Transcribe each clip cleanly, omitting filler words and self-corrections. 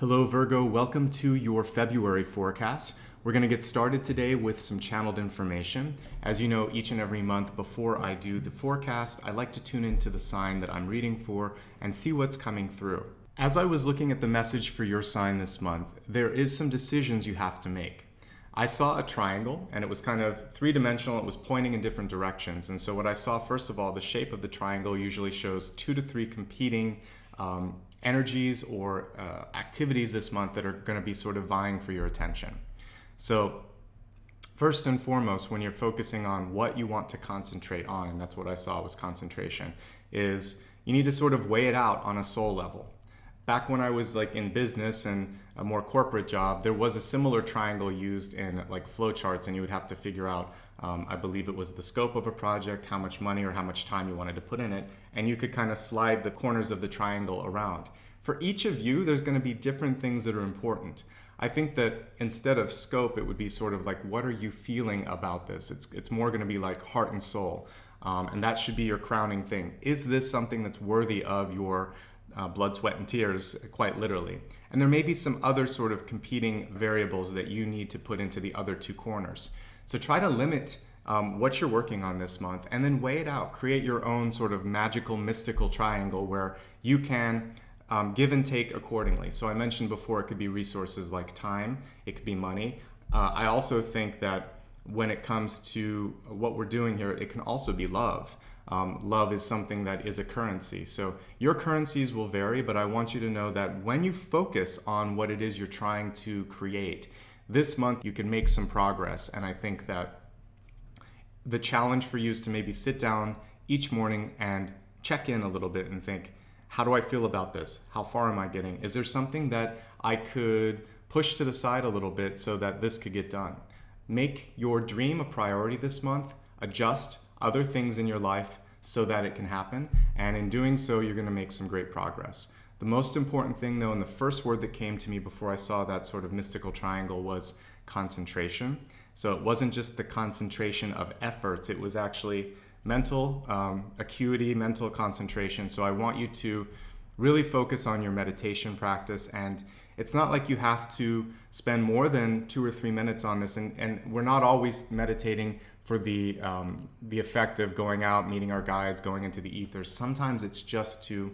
Hello Virgo, welcome to your February forecast. We're going to get started today with some channeled information. As you know, each and every month before I do the forecast, I like to tune into the sign that I'm reading for and see what's coming through. As I was looking at the message for your sign this month, there is some decisions you have to make. I saw a triangle and it was kind of three-dimensional. It was pointing in different directions. And so what I saw, first of all, the shape of the triangle usually shows 2 to 3 competing energies or activities this month that are going to be sort of vying for your attention. So first and foremost, when you're focusing on what you want to concentrate on, and that's what I saw was concentration, is you need to sort of weigh it out on a soul level. Back when I was like in business and a more corporate job, there was a similar triangle used in like flowcharts, and you would have to figure out, I believe it was the scope of a project, how much money or how much time you wanted to put in it, and you could kind of slide the corners of the triangle around. For each of you, there's going to be different things that are important. I think that instead of scope, it would be sort of like, what are you feeling about this? It's more going to be like heart and soul, and that should be your crowning thing. Is this something that's worthy of your blood, sweat, and tears, quite literally? And there may be some other sort of competing variables that you need to put into the other two corners. So try to limit what you're working on this month and then weigh it out. Create your own sort of magical, mystical triangle where you can give and take accordingly. So I mentioned before, it could be resources like time, it could be money. I also think that when it comes to what we're doing here, it can also be love. Love is something that is a currency. So your currencies will vary, but I want you to know that when you focus on what it is you're trying to create, this month you can make some progress. And I think that the challenge for you is to maybe sit down each morning and check in a little bit and think, how do I feel about this? How far am I getting? Is there something that I could push to the side a little bit so that this could get done? Make your dream a priority this month. Adjust other things in your life so that it can happen. And in doing so, you're going to make some great progress. The most important thing, though, and the first word that came to me before I saw that sort of mystical triangle was concentration. So it wasn't just the concentration of efforts, it was actually mental acuity, mental concentration. So I want you to really focus on your meditation practice. And it's not like you have to spend more than 2 or 3 minutes on this. And we're not always meditating for the effect of going out, meeting our guides, going into the ethers. Sometimes it's just to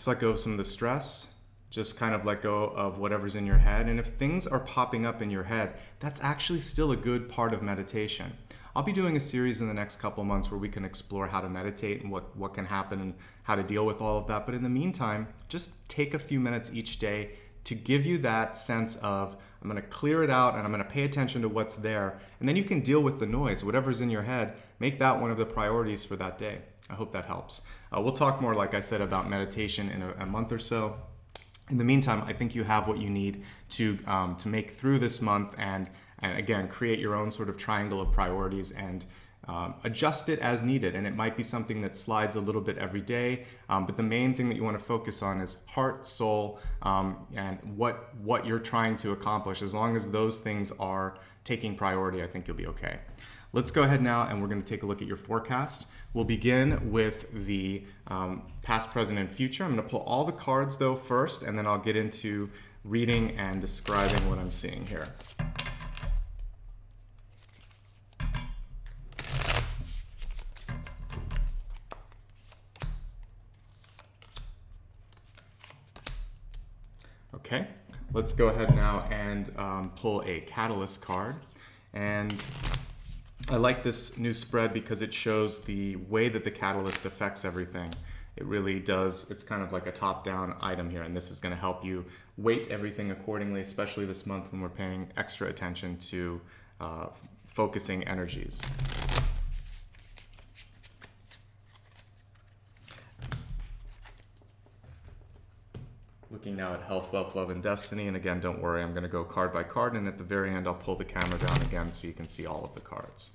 let go of some of the stress, just kind of let go of whatever's in your head. And if things are popping up in your head, that's actually still a good part of meditation. I'll be doing a series in the next couple months where we can explore how to meditate and what can happen and how to deal with all of that. But in the meantime, just take a few minutes each day to give you that sense of, I'm going to clear it out and I'm going to pay attention to what's there. And then you can deal with the noise, whatever's in your head. Make that one of the priorities for that day. I hope that helps. We'll talk more, like I said, about meditation in a month or so. In the meantime, I think you have what you need to make through this month and again, create your own sort of triangle of priorities and adjust it as needed. And it might be something that slides a little bit every day, but the main thing that you want to focus on is heart, soul, and what you're trying to accomplish. As long as those things are taking priority, I think you'll be okay. Let's go ahead now and we're going to take a look at your forecast. We'll begin with the past, present, and future. I'm going to pull all the cards though first, and then I'll get into reading and describing what I'm seeing here. Okay, let's go ahead now and pull a catalyst card. And I like this new spread because it shows the way that the catalyst affects everything. It really does. It's kind of like a top-down item here, and this is going to help you weight everything accordingly, especially this month when we're paying extra attention to focusing energies. Looking now at health, wealth, love, and destiny. And again, don't worry, I'm going to go card by card. And at the very end, I'll pull the camera down again so you can see all of the cards.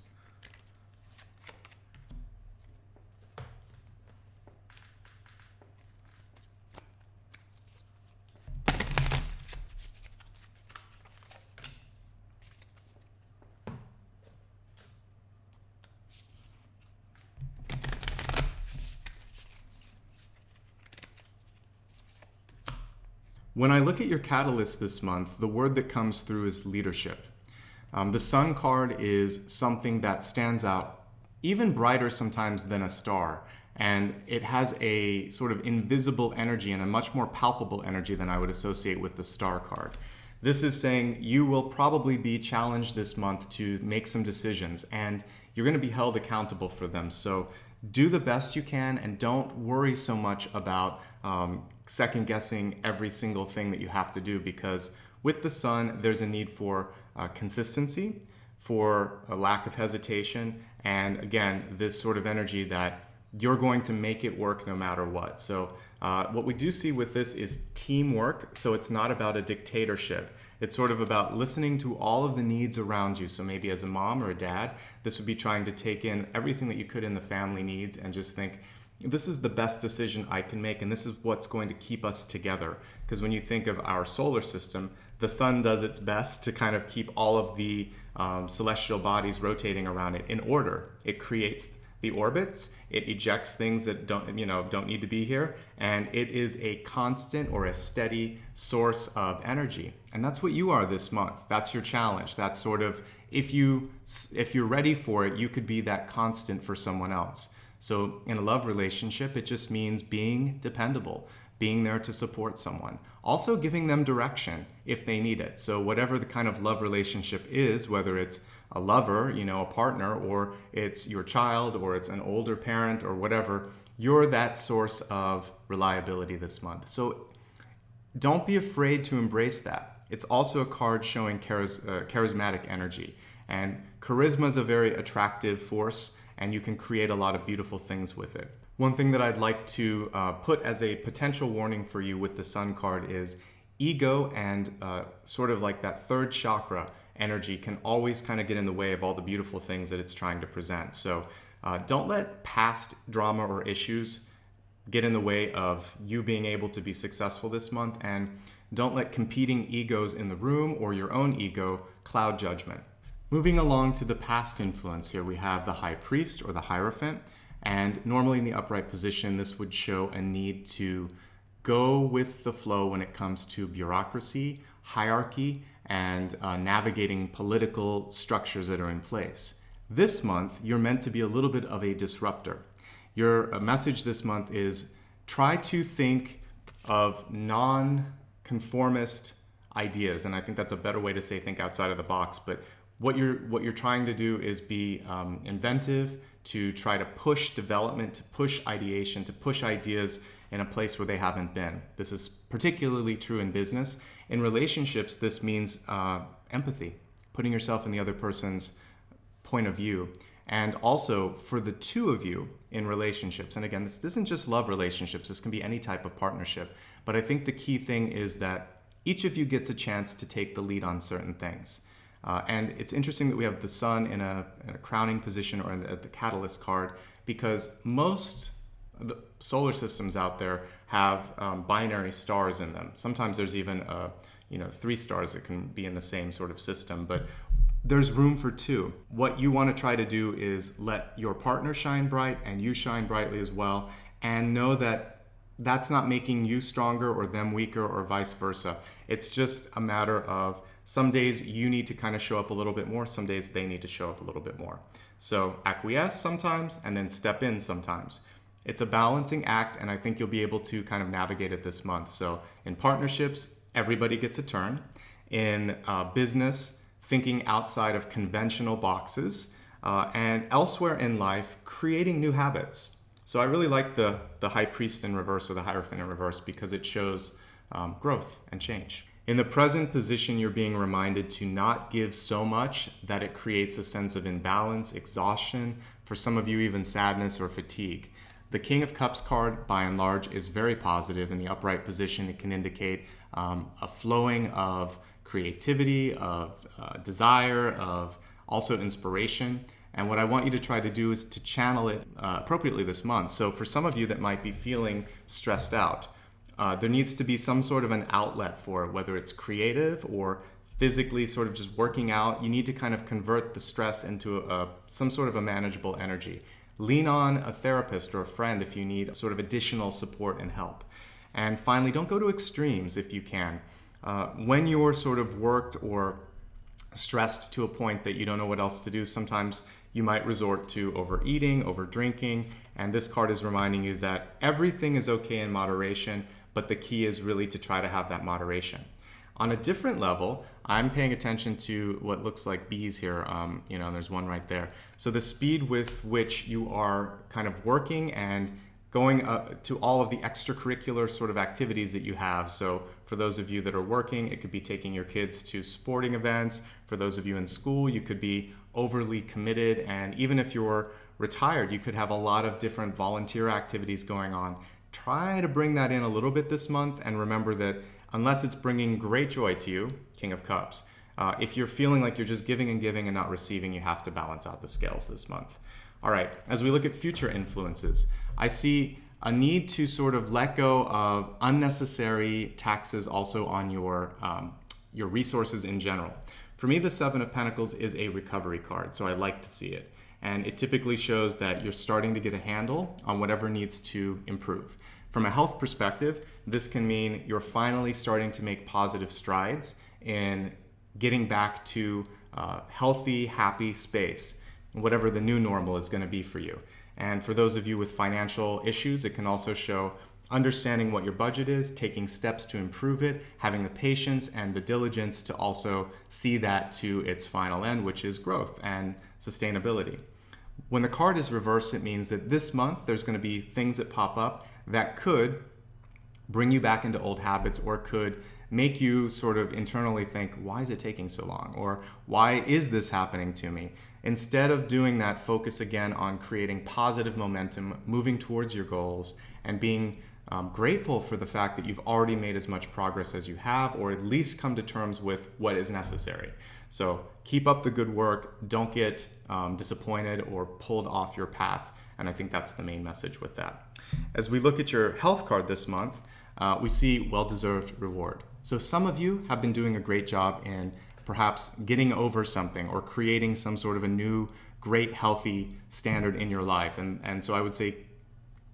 When I look at your catalyst this month, the word that comes through is leadership. The Sun card is something that stands out even brighter sometimes than a star. And it has a sort of invisible energy and a much more palpable energy than I would associate with the star card. This is saying you will probably be challenged this month to make some decisions, and you're going to be held accountable for them. So do the best you can and don't worry so much about second guessing every single thing that you have to do, because with the Sun, there's a need for consistency, for a lack of hesitation, and again, this sort of energy that you're going to make it work no matter what. So what we do see with this is teamwork. So it's not about a dictatorship. It's sort of about listening to all of the needs around you. So maybe as a mom or a dad, this would be trying to take in everything that you could in the family needs and just think, this is the best decision I can make, and this is what's going to keep us together. Because when you think of our solar system, the Sun does its best to kind of keep all of the celestial bodies rotating around it in order. It creates the orbits, it ejects things that don't need to be here, and it is a constant or a steady source of energy. And that's what you are this month. That's your challenge. That's sort of, if you're ready for it, you could be that constant for someone else. So in a love relationship, it just means being dependable, being there to support someone, also giving them direction if they need it. So whatever the kind of love relationship is, whether it's a lover, a partner, or it's your child, or it's an older parent, or whatever, you're that source of reliability this month. So don't be afraid to embrace that. It's also a card showing charismatic energy. And charisma is a very attractive force, and you can create a lot of beautiful things with it. One thing that I'd like to put as a potential warning for you with the Sun card is ego and sort of like that third chakra energy can always kind of get in the way of all the beautiful things that it's trying to present. So don't let past drama or issues get in the way of you being able to be successful this month, and don't let competing egos in the room or your own ego cloud judgment. Moving along to the past influence here, we have the High Priest or the Hierophant, and normally in the upright position, this would show a need to go with the flow when it comes to bureaucracy, hierarchy, and navigating political structures that are in place. This month, you're meant to be a little bit of a disruptor. Your message this month is try to think of non-conformist ideas, and I think that's a better way to say think outside of the box, but what you're trying to do is be inventive, to try to push development, to push ideation, to push ideas in a place where they haven't been. This is particularly true in business. In relationships, this means empathy, putting yourself in the other person's point of view. And also for the two of you in relationships, and again, this isn't just love relationships, this can be any type of partnership, but I think the key thing is that each of you gets a chance to take the lead on certain things. And it's interesting that we have the Sun in a crowning position or the catalyst card, because most of the solar systems out there have binary stars in them. Sometimes there's even 3 stars that can be in the same sort of system, but there's room for 2. What you want to try to do is let your partner shine bright and you shine brightly as well, and know that that's not making you stronger or them weaker or vice versa. It's just a matter of some days you need to kind of show up a little bit more, some days they need to show up a little bit more. So acquiesce sometimes and then step in sometimes. It's a balancing act, and I think you'll be able to kind of navigate it this month. So in partnerships, everybody gets a turn. In business, thinking outside of conventional boxes, and elsewhere in life, creating new habits. So I really like the High Priest in reverse or the Hierophant in reverse, because it shows growth and change. In the present position, you're being reminded to not give so much that it creates a sense of imbalance, exhaustion, for some of you even sadness or fatigue. The King of Cups card, by and large, is very positive. In the upright position, it can indicate a flowing of creativity, of desire, of also inspiration. And what I want you to try to do is to channel it appropriately this month. So for some of you that might be feeling stressed out, there needs to be some sort of an outlet for it, whether it's creative or physically sort of just working out. You need to kind of convert the stress into some sort of a manageable energy. Lean on a therapist or a friend if you need sort of additional support and help. And finally, don't go to extremes if you can. When you're sort of worked or stressed to a point that you don't know what else to do, sometimes you might resort to overeating, over drinking, and this card is reminding you that everything is okay in moderation, but the key is really to try to have that moderation. On a different level, I'm paying attention to what looks like bees here, there's one right there. So the speed with which you are kind of working and going to all of the extracurricular sort of activities that you have. So for those of you that are working, it could be taking your kids to sporting events. For those of you in school, you could be overly committed. And even if you're retired, you could have a lot of different volunteer activities going on. Try to bring that in a little bit this month, and remember that unless it's bringing great joy to you, King of Cups, if you're feeling like you're just giving and not receiving, you have to balance out the scales this month. All right, as we look at future influences, I see a need to sort of let go of unnecessary taxes also on your resources in general. For me, the Seven of Pentacles is a recovery card, so I like to see it. And it typically shows that you're starting to get a handle on whatever needs to improve. From a health perspective, this can mean you're finally starting to make positive strides in getting back to healthy, happy space, whatever the new normal is going to be for you. And for those of you with financial issues, it can also show understanding what your budget is, taking steps to improve it, having the patience and the diligence to also see that to its final end, which is growth and sustainability. When the card is reversed, it means that this month there's going to be things that pop up that could bring you back into old habits, or could make you sort of internally think, why is it taking so long? Or why is this happening to me? Instead of doing that, focus again on creating positive momentum, moving towards your goals, and being grateful for the fact that you've already made as much progress as you have, or at least come to terms with what is necessary. So keep up the good work. Don't get disappointed or pulled off your path. And I think that's the main message with that. As we look at your health card this month, we see well-deserved reward. So some of you have been doing a great job in perhaps getting over something or creating some sort of a new, great, healthy standard in your life. And so I would say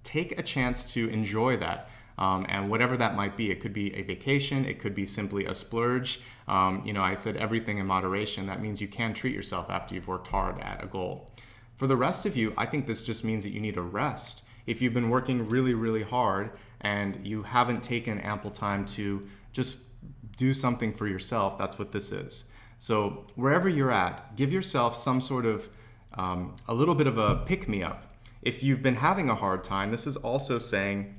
take a chance to enjoy that. And whatever that might be, it could be a vacation, it could be simply a splurge. I said everything in moderation. That means you can treat yourself after you've worked hard at a goal. For the rest of you, I think this just means that you need a rest. If you've been working really, really hard and you haven't taken ample time to just do something for yourself, that's what this is. So wherever you're at, give yourself some sort of a little bit of a pick-me-up. If you've been having a hard time, this is also saying,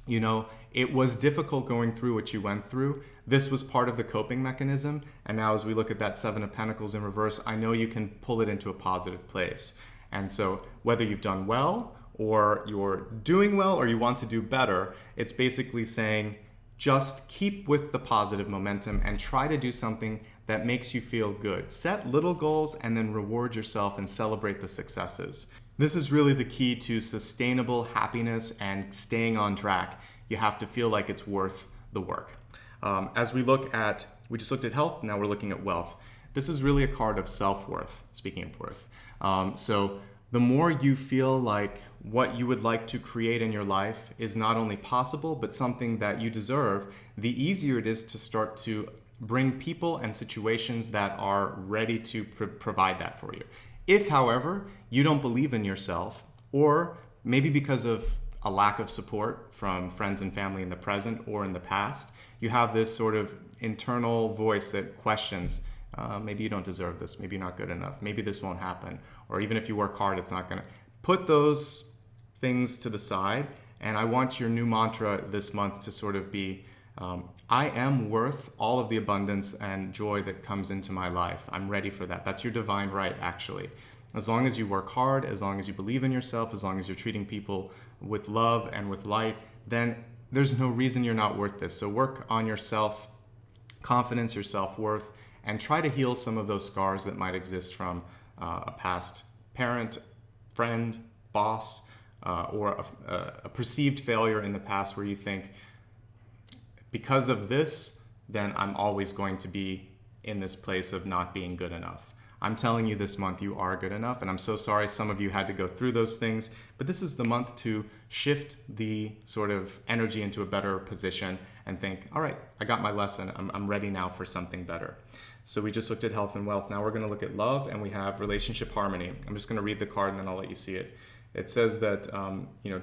it was difficult going through what you went through. This was part of the coping mechanism. And now as we look at that Seven of Pentacles in reverse, I know you can pull it into a positive place. And so whether you've done well or you're doing well or you want to do better, it's basically saying just keep with the positive momentum and try to do something that makes you feel good. Set little goals and then reward yourself and celebrate the successes. This is really the key to sustainable happiness and staying on track. You have to feel like it's worth the work. As we just looked at health, now we're looking at wealth. This is really a card of self-worth, speaking of worth. So the more you feel like what you would like to create in your life is not only possible, but something that you deserve, the easier it is to start to bring people and situations that are ready to provide that for you. If, however, you don't believe in yourself, or maybe because of a lack of support from friends and family in the present or in the past, you have this sort of internal voice that questions, maybe you don't deserve this, maybe you're not good enough, maybe this won't happen, or even if you work hard, it's not gonna. Put those things to the side, and I want your new mantra this month to sort of be, I am worth all of the abundance and joy that comes into my life. I'm ready for that. That's your divine right, actually. As long as you work hard, as long as you believe in yourself, as long as you're treating people with love and with light, then there's no reason you're not worth this. So work on your self-confidence, your self-worth, and try to heal some of those scars that might exist from a past parent, friend, boss, or a perceived failure in the past where you think, because of this, then I'm always going to be in this place of not being good enough. I'm telling you this month you are good enough, and I'm so sorry some of you had to go through those things, but this is the month to shift the sort of energy into a better position and think, all right, I got my lesson. I'm ready now for something better. So we just looked at health and wealth. Now we're going to look at love, and we have relationship harmony. I'm just going to read the card and then I'll let you see it. It says that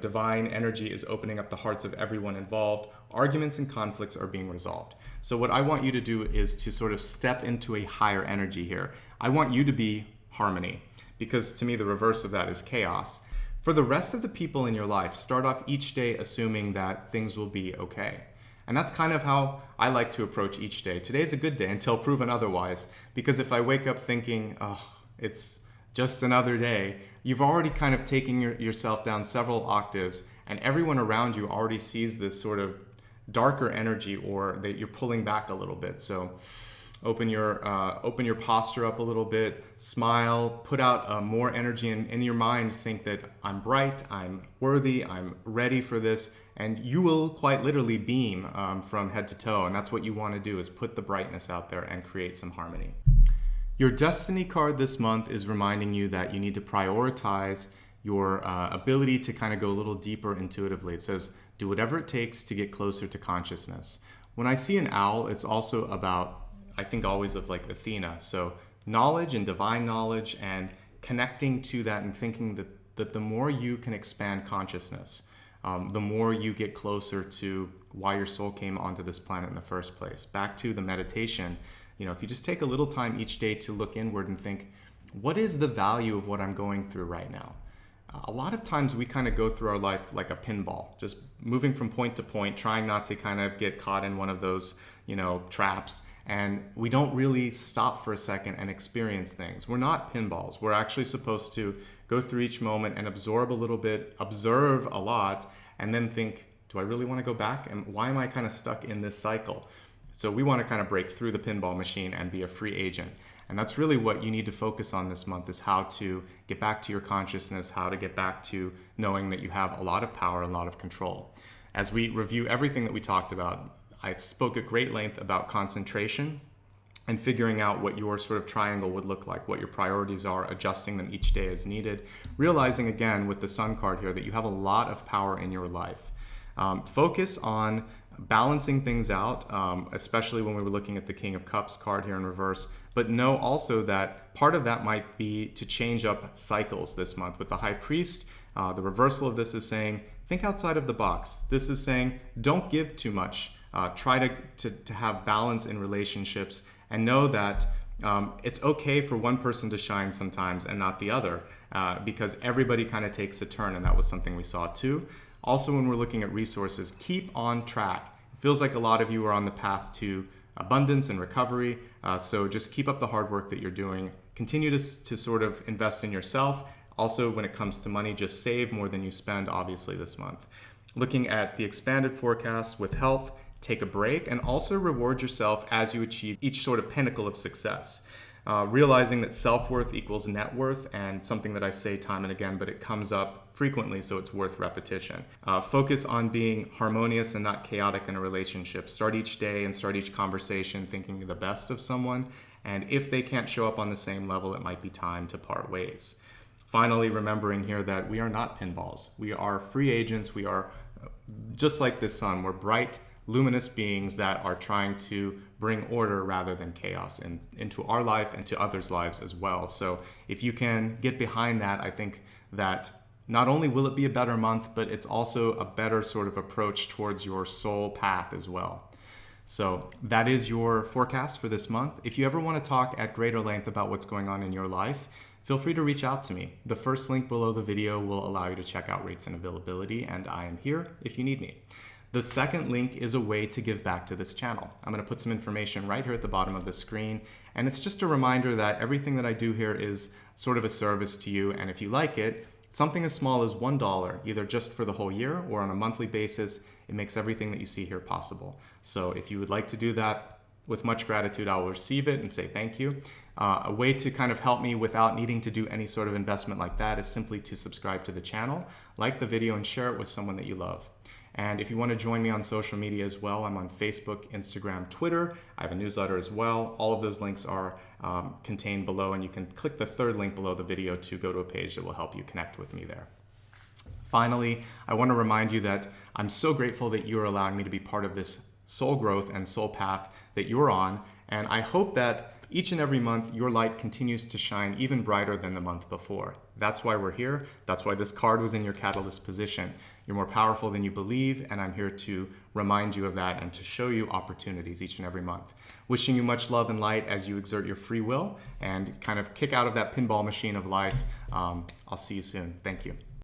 divine energy is opening up the hearts of everyone involved. Arguments and conflicts are being resolved. So what I want you to do is to sort of step into a higher energy here. I want you to be harmony, because to me the reverse of that is chaos. For the rest of the people in your life, start off each day assuming that things will be okay. And that's kind of how I like to approach each day. Today's a good day until proven otherwise, because if I wake up thinking, oh, it's just another day, you've already kind of taken yourself down several octaves, and everyone around you already sees this sort of darker energy, or that you're pulling back a little bit. So open your posture up a little bit, smile, put out more energy in your mind. Think that I'm bright, I'm worthy, I'm ready for this, and you will quite literally beam from head to toe. And that's what you want to do, is put the brightness out there and create some harmony. Your destiny card this month is reminding you that you need to prioritize your ability to kind of go a little deeper intuitively. It says, do whatever it takes to get closer to consciousness. When I see an owl, it's also about, I think always of like Athena. So knowledge and divine knowledge, and connecting to that and thinking that the more you can expand consciousness, the more you get closer to why your soul came onto this planet in the first place. Back to the meditation, if you just take a little time each day to look inward and think, what is the value of what I'm going through right now? A lot of times we kind of go through our life like a pinball, just moving from point to point, trying not to kind of get caught in one of those, traps. And we don't really stop for a second and experience things. We're not pinballs. We're actually supposed to go through each moment and absorb a little bit, observe a lot, and then think, do I really want to go back? And why am I kind of stuck in this cycle? So we want to kind of break through the pinball machine and be a free agent. And that's really what you need to focus on this month, is how to get back to your consciousness, how to get back to knowing that you have a lot of power, a lot of control. As we review everything that we talked about, I spoke at great length about concentration and figuring out what your sort of triangle would look like, what your priorities are, adjusting them each day as needed, realizing again with the Sun card here that you have a lot of power in your life. Focus on balancing things out, especially when we were looking at the King of Cups card here in reverse. But know also that part of that might be to change up cycles this month. With the High Priest, the reversal of this is saying, think outside of the box. This is saying, don't give too much. Try to have balance in relationships, and know that it's okay for one person to shine sometimes and not the other, because everybody kind of takes a turn, and that was something we saw too. Also, when we're looking at resources, keep on track. It feels like a lot of you are on the path to abundance and recovery, so just keep up the hard work that you're doing. Continue to sort of invest in yourself. Also, when it comes to money, just save more than you spend, obviously, this month. Looking at the expanded forecast with health, take a break, and also reward yourself as you achieve each sort of pinnacle of success. Realizing that self-worth equals net worth, and something that I say time and again, but it comes up frequently, so it's worth repetition. Focus on being harmonious and not chaotic in a relationship. Start each day and start each conversation thinking the best of someone, and if they can't show up on the same level, it might be time to part ways. Finally, remembering here that we are not pinballs. We are free agents. We are just like the sun. We're bright, luminous beings that are trying to bring order rather than chaos into our life and to others' lives as well. So if you can get behind that, I think that not only will it be a better month, but it's also a better sort of approach towards your soul path as well. So that is your forecast for this month. If you ever want to talk at greater length about what's going on in your life, feel free to reach out to me. The first link below the video will allow you to check out rates and availability, and I am here if you need me. The second link is a way to give back to this channel. I'm going to put some information right here at the bottom of the screen, and it's just a reminder that everything that I do here is sort of a service to you, and if you like it, something as small as $1, either just for the whole year or on a monthly basis, it makes everything that you see here possible. So if you would like to do that, with much gratitude, I will receive it and say thank you. A way to kind of help me without needing to do any sort of investment like that is simply to subscribe to the channel, like the video, and share it with someone that you love. And if you want to join me on social media as well, I'm on Facebook, Instagram, Twitter. I have a newsletter as well. All of those links are contained below, and you can click the third link below the video to go to a page that will help you connect with me there. Finally, I want to remind you that I'm so grateful that you're allowing me to be part of this soul growth and soul path that you're on, and I hope that each and every month your light continues to shine even brighter than the month before. That's why we're here. That's why this card was in your catalyst position. You're more powerful than you believe, and I'm here to remind you of that and to show you opportunities each and every month. Wishing you much love and light as you exert your free will and kind of kick out of that pinball machine of life. I'll see you soon. Thank you.